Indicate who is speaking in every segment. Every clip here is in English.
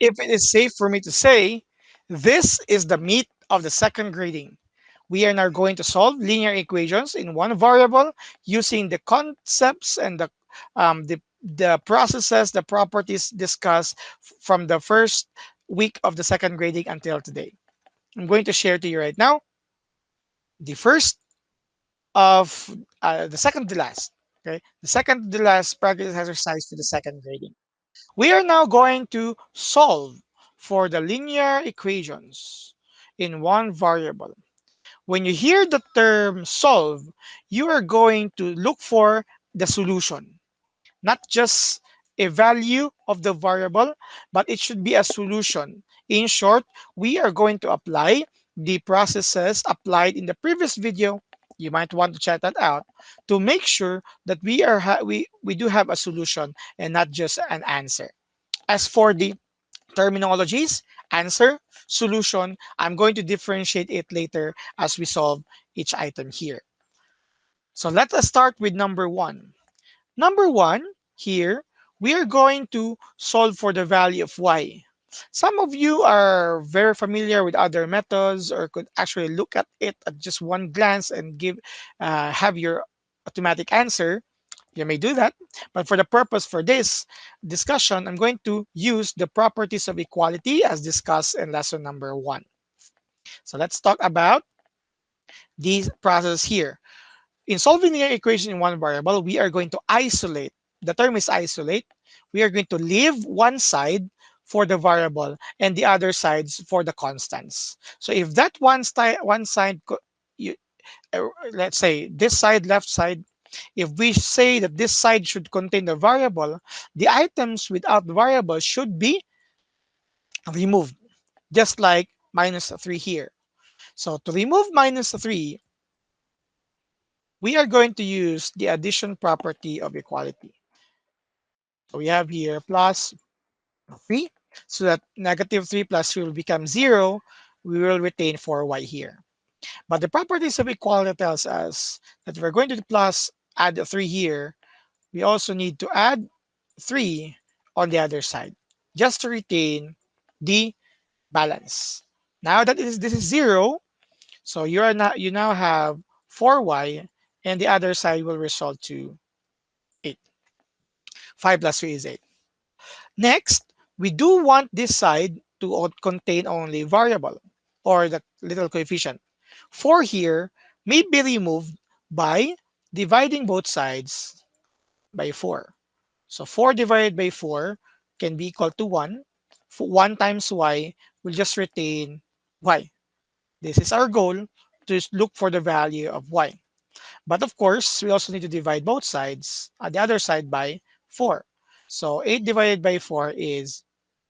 Speaker 1: If it is safe for me to say, this is the meat of the second grading. We are now going to solve linear equations in one variable using the concepts and the processes, the properties discussed from the first week of the second grading until today. I'm going to share to you right now the first of the second to last. Okay, the second to last practice exercise to the second grading. We are now going to solve for the linear equations in one variable. When you hear the term solve, you are going to look for the solution, not just a value of the variable, but it should be a solution. In short, we are going to apply the processes applied in the previous video. You might want to check that out to make sure that we do have a solution and not just an answer. As for the terminologies, answer, solution, I'm going to differentiate it later as we solve each item here. So let us start with number one. Number one, here, we are going to solve for the value of y. Some of you are very familiar with other methods or could actually look at it at just one glance and have your automatic answer. You may do that, but for the purpose for this discussion, I'm going to use the properties of equality as discussed in lesson number one. So let's talk about these process here. In solving the equation in one variable, we are going to isolate. The term is isolate. We are going to leave one side for the variable and the other sides for the constants. So if that one side, you, let's say this side, left side, if we say that this side should contain the variable, the items without variable should be removed, just like minus 3 here. So to remove minus 3, we are going to use the addition property of equality. So we have here plus 3, so that negative 3 plus 3 will become 0. We will retain 4y here. But the properties of equality tells us that we're going to plus add a 3 here. We also need to add 3 on the other side just to retain the balance. Now that this is 0, so you now have 4y and the other side will result to 8. 5 plus 3 is 8. Next, we do want this side to contain only variable or the little coefficient. 4 here may be removed by dividing both sides by 4. So 4 divided by 4 can be equal to 1. 1 times y will just retain y. This is our goal, to look for the value of y. But of course, we also need to divide both sides, the other side by 4. So 8 divided by 4 is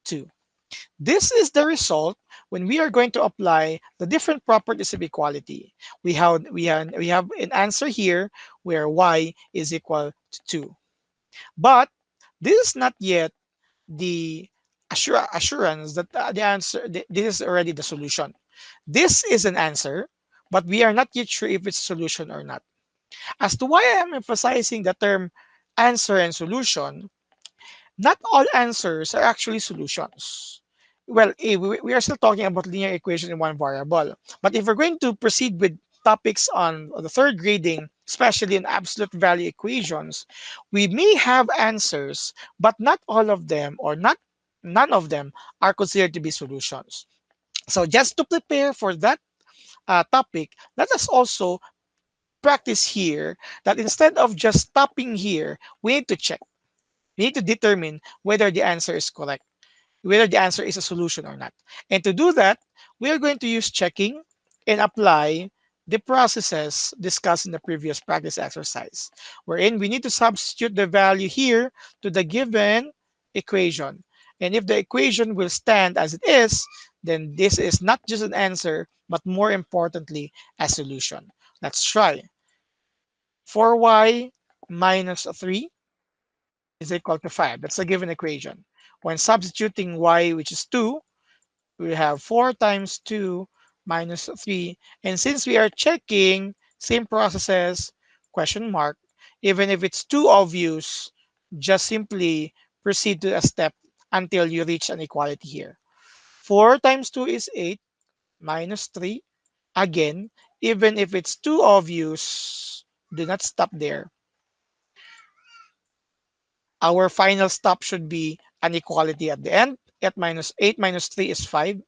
Speaker 1: 2. This is the result when we are going to apply the different properties of equality. We have an answer here where y is equal to 2. But this is not yet the assurance that the answer, this is already the solution. This is an answer, but we are not yet sure if it's a solution or not. As to why I am emphasizing the term answer and solution, not all answers are actually solutions. Well, we are still talking about linear equation in one variable. But if we're going to proceed with topics on the third grading, especially in absolute value equations, we may have answers, but not all of them or not none of them are considered to be solutions. So just to prepare for that topic, let us also practice here that instead of just stopping here, we need to check. We need to determine whether the answer is correct, whether the answer is a solution or not. And to do that, we are going to use checking and apply the processes discussed in the previous practice exercise, wherein we need to substitute the value here to the given equation. And if the equation will stand as it is, then this is not just an answer, but more importantly, a solution. Let's try. 4y minus 3 is equal to 5. That's a given equation. When substituting y, which is 2, we have 4 times 2 minus 3. And since we are checking same processes, question mark, even if it's too obvious, just simply proceed to a step until you reach an equality here. 4 times 2 is 8 minus 3. Again, even if it's too obvious, do not stop there. Our final stop should be an equality at the end. 8 minus 3 is 5.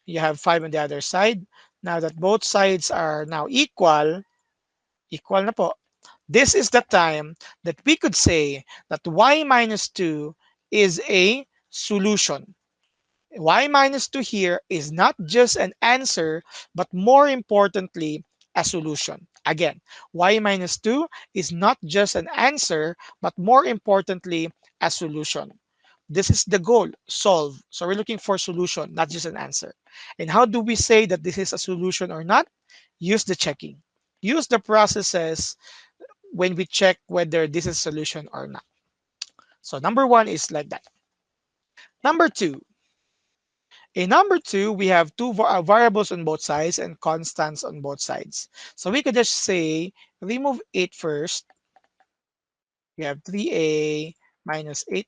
Speaker 1: You have 5 on the other side. Now that both sides are now equal na po. This is the time that we could say that y minus 2 is a solution. Y minus 2 here is not just an answer, but more importantly, a solution. Again, y minus 2 is not just an answer, but more importantly, a solution. This is the goal, solve. So we're looking for solution, not just an answer. And how do we say that this is a solution or not? Use the checking. Use the processes when we check whether this is a solution or not. So number one is like that. Number two, in number two, we have two variables on both sides and constants on both sides. So we could just say remove 8 first. We have 3a minus 8.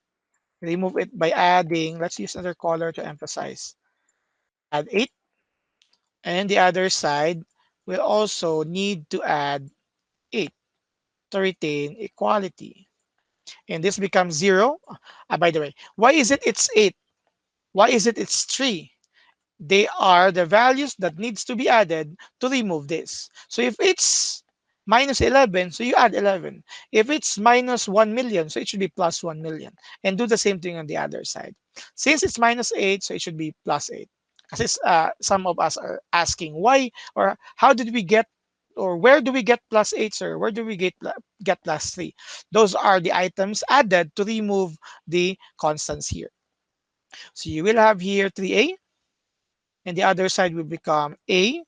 Speaker 1: Remove it by adding, let's use another color to emphasize. Add 8. And the other side will also need to add 8 to retain equality. And this becomes 0. By the way, why is it it's 8? Why is it it's 3? They are the values that needs to be added to remove this. So if it's minus 11, so you add 11. If it's minus 1 million, so it should be plus 1 million. And do the same thing on the other side. Since it's minus 8, so it should be plus 8. Because some of us are asking why or how did we get or where do we get plus 8, sir? Where do we get plus 3? Those are the items added to remove the constants here. So you will have here 3a and the other side will become a.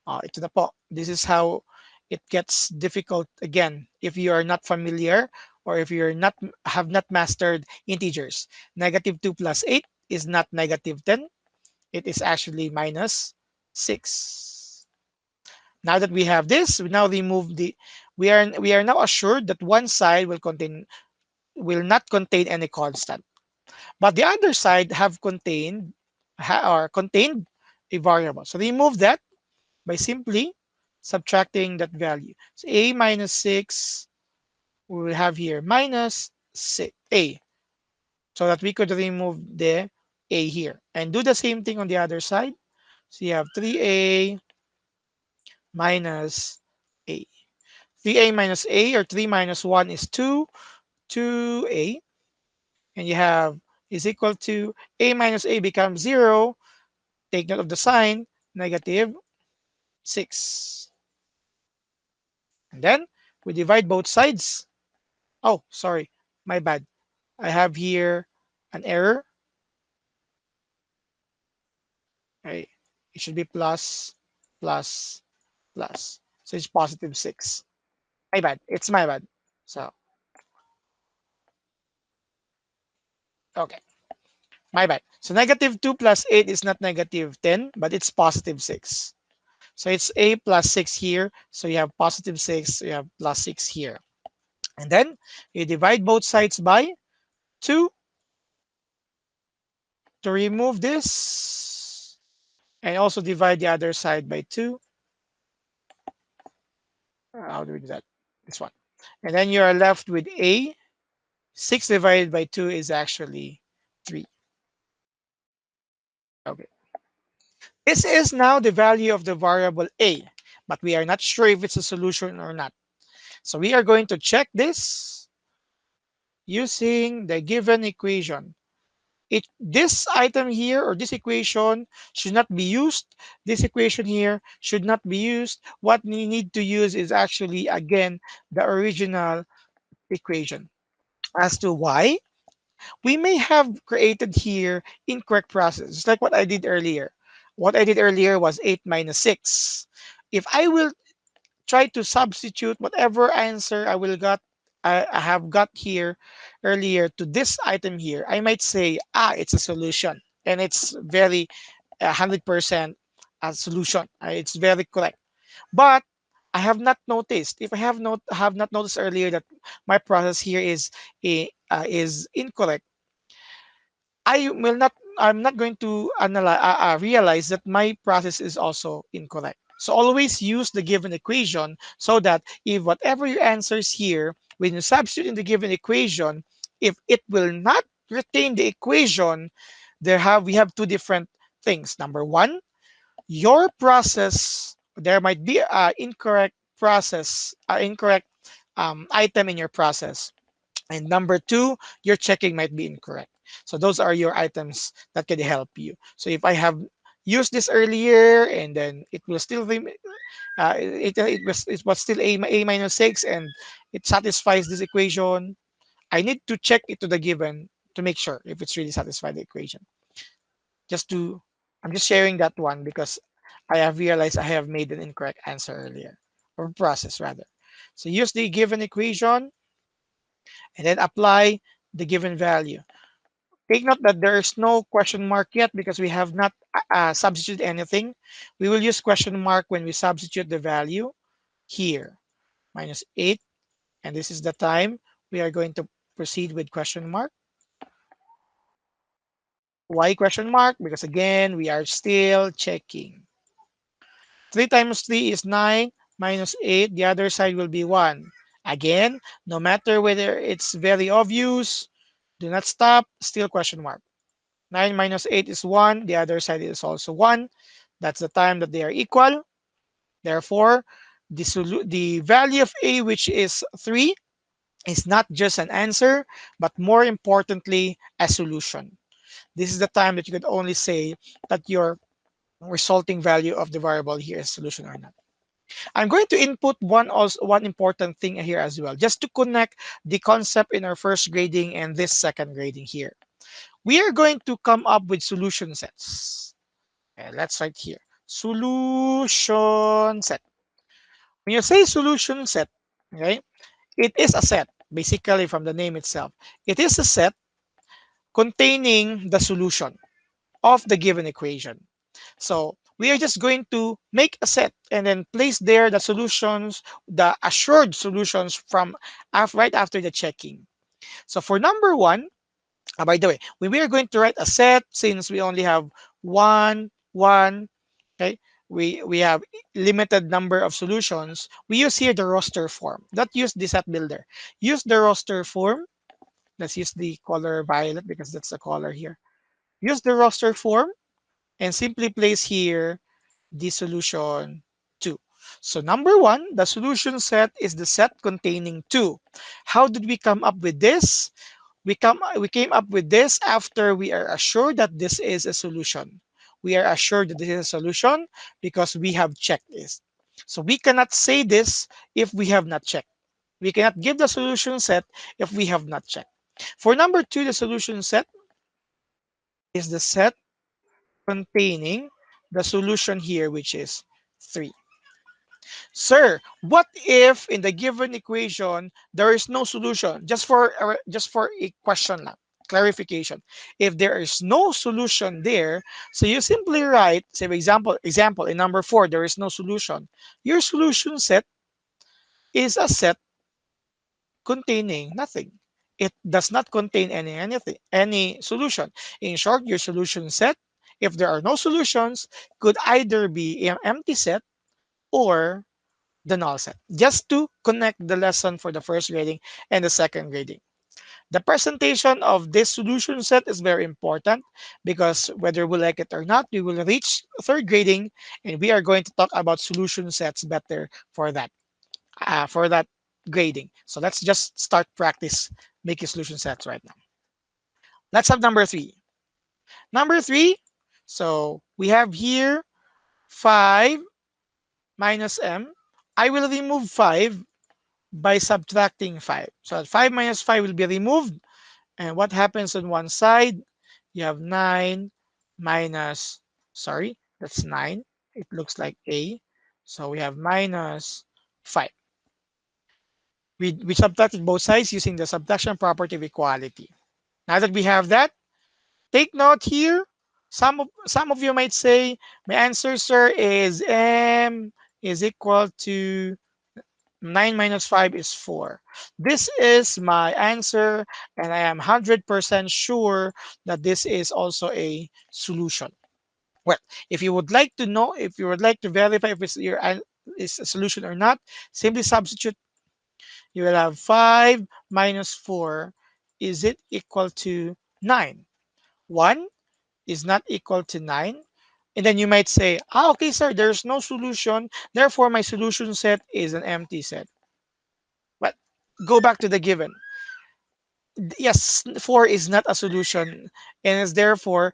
Speaker 1: Ito na po. This is how it gets difficult again if you are not familiar or if you're not have not mastered integers. Negative 2 plus 8 is not negative 10. It is actually minus 6. Now that we have this, we now remove the we are now assured that one side will not contain any constant. But the other side have contained a variable. So remove that by simply subtracting that value. So a minus 6, we will have here minus 6, a, so that we could remove the a here. And do the same thing on the other side. So you have 3a minus a. 3a minus a or 3 minus 1 is 2, 2a. And you have is equal to a minus a becomes 0. Take note of the sign, negative 6. And then we divide both sides. Oh, sorry, my bad. I have here an error. Okay. It should be plus, plus, plus. So it's positive 6. My bad. It's my bad. So, okay. My bad. So negative 2 plus 8 is not negative 10, but it's positive 6. So it's a plus 6 here. So you have positive 6. So you have plus 6 here. And then you divide both sides by 2 to remove this. And also divide the other side by 2. How do we do that? This one. And then you are left with a. 6 divided by 2 is actually 3. Okay. This is now the value of the variable a, but we are not sure if it's a solution or not. So we are going to check this using the given equation. This item here or this equation should not be used. This equation here should not be used. What we need to use is actually, again, the original equation. As to why, we may have created here incorrect process, just like what I did earlier. What I did earlier was 8 minus 6. If I will try to substitute whatever answer I have got here earlier to this item here, I might say, it's a solution. And it's very 100% a solution. It's very correct. But I have not noticed. If I have not noticed earlier that my process here is incorrect, I'm not going to realize that my process is also incorrect. So always use the given equation so that if whatever your answers here, when you substitute in the given equation, if it will not retain the equation, we have two different things. Number one, your process, there might be an incorrect process, incorrect item in your process. And number two, your checking might be incorrect. So those are your items that can help you. So if I have used this earlier and then it will still it was still a minus 6 and it satisfies this equation, I need to check it to the given to make sure if it's really satisfied the equation. Just to I'm just sharing that one because I have realized I have made an incorrect answer earlier, or process rather. So use the given equation and then apply the given value. Take note that there is no question mark yet because we have not substituted anything. We will use question mark when we substitute the value here, minus 8, and this is the time we are going to proceed with question mark. Why question mark? Because again, we are still checking. 3 times 3 is 9, minus 8, the other side will be 1. Again, no matter whether it's very obvious, do not stop, still question mark. 9 minus 8 is 1. The other side is also 1. That's the time that they are equal. Therefore, the value of A, which is 3, is not just an answer, but more importantly, a solution. This is the time that you could only say that your resulting value of the variable here is solution or not. I'm going to input one important thing here as well, just to connect the concept in our first grading and this second grading here. We are going to come up with solution sets. Okay, let's write here. Solution set. When you say solution set, okay, it is a set, basically from the name itself. It is a set containing the solution of the given equation. So we are just going to make a set and then place there the solutions, the assured solutions from right after the checking. So for number one, by the way, when we are going to write a set, since we only have one, okay, we have limited number of solutions. We use here the roster form. Not use the set builder. Use the roster form. Let's use the color violet because that's the color here. Use the roster form and simply place here the solution 2. So number one, the solution set is the set containing 2. How did we come up with this? We came up with this after we are assured that this is a solution. We are assured that this is a solution because we have checked this. So we cannot say this if we have not checked. We cannot give the solution set if we have not checked. For number 2, the solution set is the set containing the solution here, which is 3. Sir, what if in the given equation there is no solution? Just for a question lang, clarification. If there is no solution there, so you simply write, say for example in number 4 there is no solution. Your solution set is a set containing nothing. It does not contain any solution. In short, your solution set, if there are no solutions, could either be an empty set or the null set, just to connect the lesson for the first grading and the second grading. The presentation of this solution set is very important because whether we like it or not, we will reach third grading and we are going to talk about solution sets better for that grading. So let's just start practice making solution sets right now. Let's have number 3. Number 3, so we have here 5 minus m. I will remove 5 by subtracting 5. So 5 minus 5 will be removed. And what happens on one side? You have 9 minus, sorry, that's 9. It looks like A. So we have minus 5. We subtracted both sides using the subtraction property of equality. Now that we have that, take note here. Some of you might say, my answer, sir, is m is equal to 9 minus 5 is 4. This is my answer, and I am 100% sure that this is also a solution. Well, if you would like to know, if you would like to verify if it's is a solution or not, simply substitute. You will have 5 minus 4. Is it equal to 9? 1 is not equal to 9. And then you might say, okay, sir, there's no solution. Therefore, my solution set is an empty set. But go back to the given. Yes, 4 is not a solution, and is therefore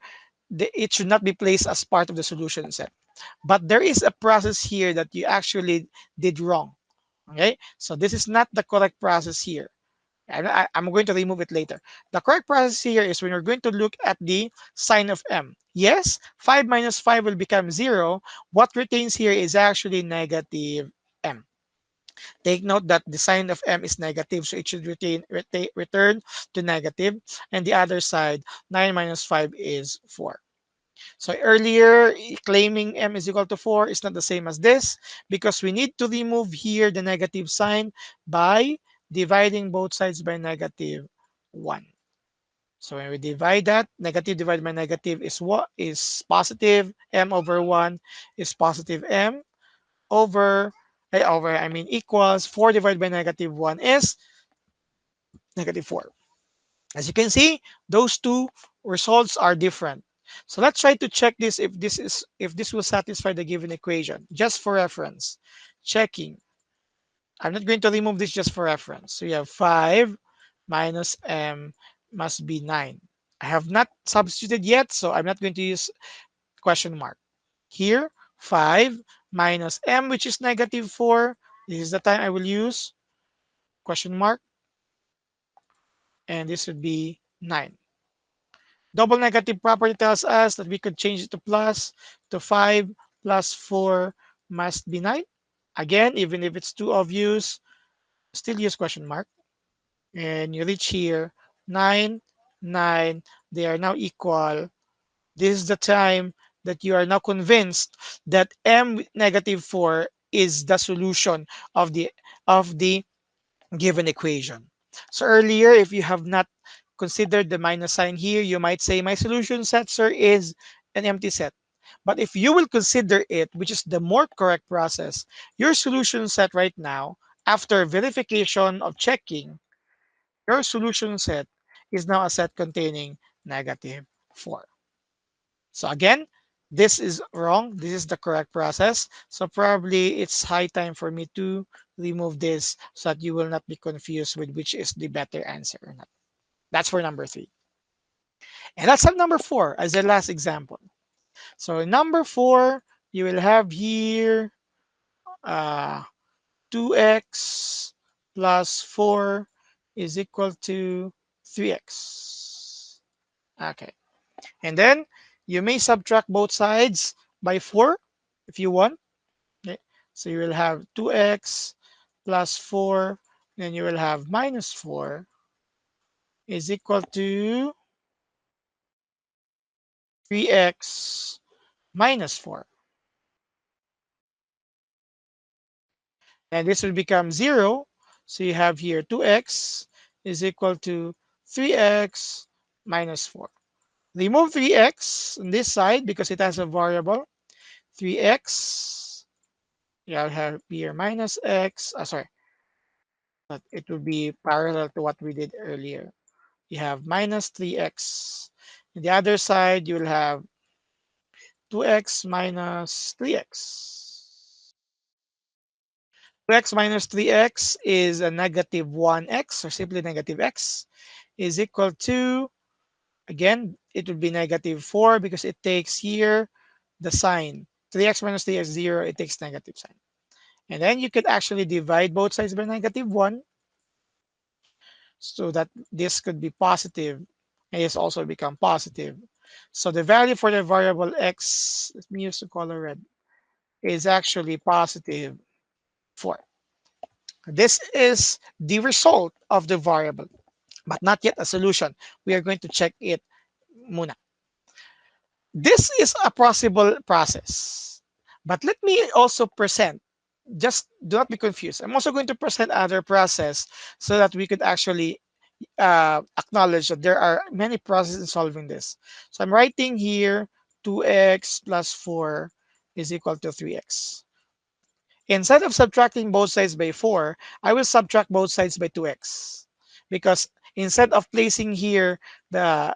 Speaker 1: it should not be placed as part of the solution set. But there is a process here that you actually did wrong. Okay, so this is not the correct process here. And I'm going to remove it later. The correct process here is when you're going to look at the sign of m. Yes, 5 minus 5 will become 0. What retains here is actually negative m. Take note that the sign of m is negative, so it should return to negative. And the other side, 9 minus 5 is 4. So earlier, claiming m is equal to 4 is not the same as this, because we need to remove here the negative sign by dividing both sides by negative 1. So when we divide that, negative divided by negative is what is positive. M over 1 is positive m over, I mean equals 4 divided by negative 1 is negative 4. As you can see, those two results are different. So let's try to check this if this will satisfy the given equation. Just for reference. Checking. I'm not going to remove this, just for reference. So you have 5 minus m must be 9. I have not substituted yet, so I'm not going to use question mark. Here, 5 minus m, which is negative 4. This is the time I will use question mark, and this would be 9. Double negative property tells us that we could change it to plus, to 5 plus 4 must be 9. Again, even if it's too obvious, still use question mark. And you reach here, 9, 9, they are now equal. This is the time that you are now convinced that m with negative 4 is the solution of the given equation. So earlier, if you have not considered the minus sign here, you might say my solution set, sir, is an empty set. But if you will consider it, which is the more correct process, your solution set right now, after verification of checking, your solution set is now a set containing negative 4. So again, this is wrong. This is the correct process. So probably it's high time for me to remove this so that you will not be confused with which is the better answer or not. That's for number 3. And let's have number 4 as the last example. So in number 4, you will have here uh, 2x plus 4 is equal to 3x. Okay. And then you may subtract both sides by 4 if you want. Okay. So you will have 2x plus 4, then you will have minus 4 is equal to 3x minus 4. And this will become 0. So you have here 2x is equal to 3x minus 4. Remove 3x on this side because it has a variable. 3x, you'll have here minus x. Sorry, but it will be parallel to what we did earlier. You have minus 3x. On the other side, you'll have 2x minus 3x. 2x minus 3x is a negative 1x, or simply negative x, is equal to, again, it would be negative 4 because it takes here the sign. 3x minus 3x 0, it takes negative sign. And then you could actually divide both sides by negative 1 so that this could be positive and this also become positive. So the value for the variable x, let me use the color red, is actually positive 4. This is the result of the variable, but not yet a solution. We are going to check it muna. This is a possible process, but let me also present just do not be confused. I'm also going to present other process so that we could actually acknowledge that there are many processes in solving this. So I'm writing here 2x plus 4 is equal to 3x. Instead of subtracting both sides by 4, I will subtract both sides by 2x. Because instead of placing here the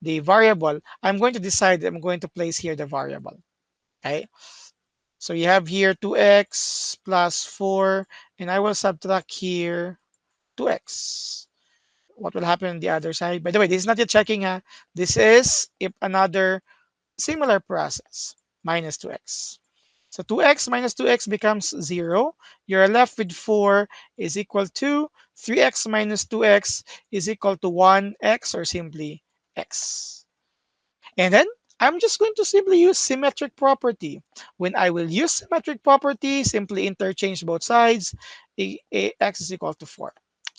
Speaker 1: variable, I'm going to decide that I'm going to place here the variable. Okay. So you have here 2x plus 4, and I will subtract here 2x. What will happen on the other side? By the way, this is not yet checking. This is if another similar process, minus 2x. So 2x minus 2x becomes 0. You're left with 4 is equal to 3x minus 2x is equal to 1x or simply x. And then I'm just going to simply use symmetric property. When I will use symmetric property, simply interchange both sides. X is equal to 4.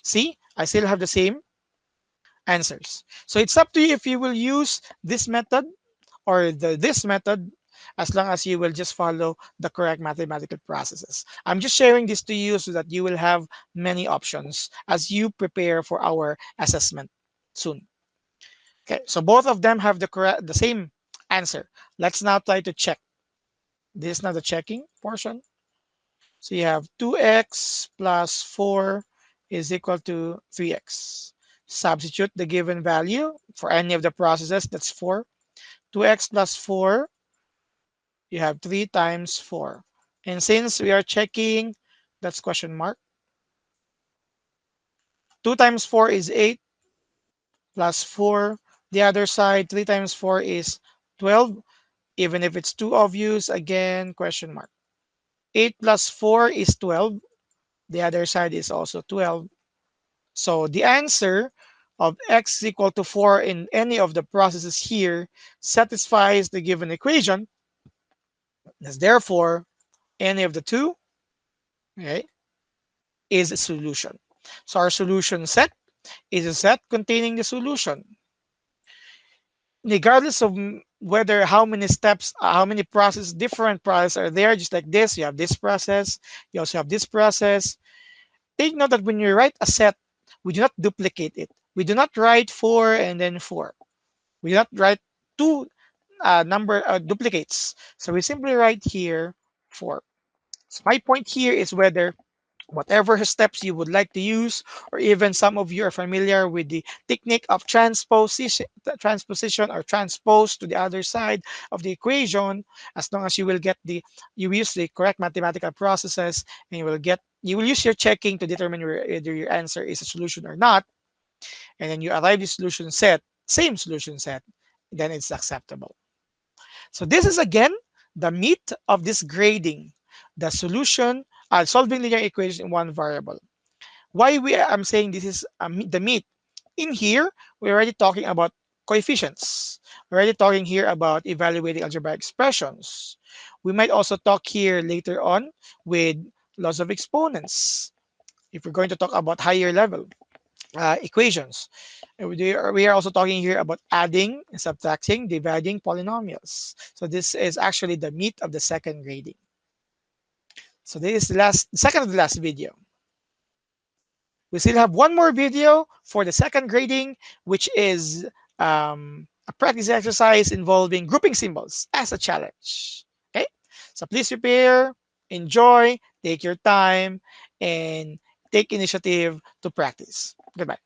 Speaker 1: See, I still have the same answers. So it's up to you if you will use this method or this method, as long as you will just follow the correct mathematical processes. I'm just sharing this to you so that you will have many options as you prepare for our assessment soon. Okay, so both of them have the same answer. Let's now try to check. This is now the checking portion. So you have 2x plus 4 is equal to 3x. Substitute the given value for any of the processes, that's 4. 2x plus 4, you have 3 times 4. And since we are checking, that's question mark. 2 times 4 is 8 plus 4. The other side, 3 times 4 is 12. Even if it's too obvious, again, question mark. 8 plus 4 is 12. The other side is also 12. So the answer of x is equal to 4 in any of the processes here satisfies the given equation. Thus, therefore, any of the two, okay, is a solution. So our solution set is a set containing the solution. Regardless of whether how many steps, how many processes, different processes are there, just like this, you have this process, you also have this process. Take note that when you write a set, we do not duplicate it. We do not write 4 and then 4. We do not write two number duplicates. So we simply write here 4. So my point here is whether whatever steps you would like to use, or even some of you are familiar with the technique of transposition or transpose to the other side of the equation, as long as you will get you use the correct mathematical processes, and you will use your checking to determine whether your answer is a solution or not, and then you arrive the solution set, same solution set, then it's acceptable. So this is again the meat of this grading, the solution, solving linear equation in one variable. Why I'm saying this is the meat? In here, we're already talking about coefficients. We're already talking here about evaluating algebraic expressions. We might also talk here later on with laws of exponents, if we're going to talk about higher level equations. We are also talking here about adding, subtracting, dividing polynomials. So this is actually the meat of the second grading. So this is second to the last video. We still have one more video for the second grading, which is a practice exercise involving grouping symbols as a challenge. Okay, so please prepare, enjoy, take your time, and take initiative to practice. Goodbye.